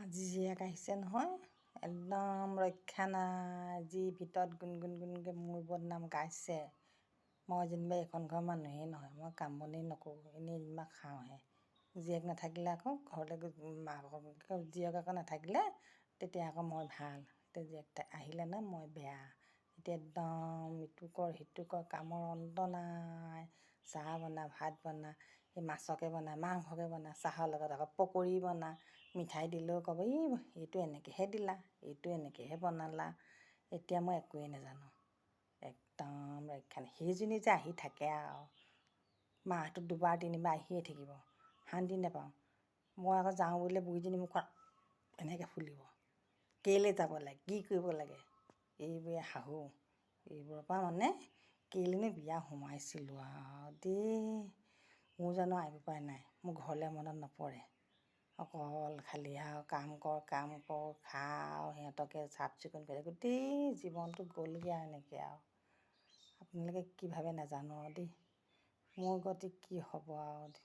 আজি জীয়েক আহিছে নহয়, একদম ৰক্ষা নাই। যি ভিতৰত গুণগুণকৈ মোৰ বদনাম গাইছে। মই যেনিবা এইখন ঘৰৰ মানুহেই নহয়, মই কাম বনেই নকৰোঁ, এনেই যেনিবা খাওঁহে। জীয়েক নাথাকিলে আকৌ ঘৰলৈ জীয়েক আকৌ নাথাকিলে তেতিয়া আকৌ মই ভাল। এতিয়া জীয়েক আহিলে ন মই বেয়া। এতিয়া একদম ইটো কৰ সিটো কৰ, কামৰ অন্ত নাই। চাহ বনা, ভাত বনা, এই মাছকে বনা, মাংসকে বনা, চাহৰ লগত আকৌ পকৰি বনা, মিঠাই দিলেও ক'ব এইটো এনেকৈহে দিলা, এইটো এনেকৈহে বনালা। এতিয়া মই একোৱেই নাজানো, একদম ৰক্ষা নাই। সেইজনী যে আহি থাকে আৰু মাহটোত দুবাৰ তিনিবাৰ আহিয়ে থাকিব, শান্তি নাপাওঁ। মই আকৌ যাওঁ বুলিলে বুঢ়ীজনী মুখত এনেকৈ ফুলিব। কেলৈ যাব লাগে, কি কৰিব লাগে, এইবোৰে শাহু। এইবোৰৰ পৰা মানে কেলৈনো বিয়া সোমাইছিলোঁ আৰু দেই। মোৰ জানো আহিব পৰা নাই, মোৰ ঘৰলৈ মনত নপৰে। অকল খালি আৰু কাম কৰ খা আৰু সিহঁতকে চাফ চিকুণ কৰি গোটেই জীৱনটো গ'লগৈ আৰু এনেকৈ আৰু। আপোনালোকে কি ভাবে নাজানো আৰু দেই, মোৰ গতি কি হ'ব আৰু।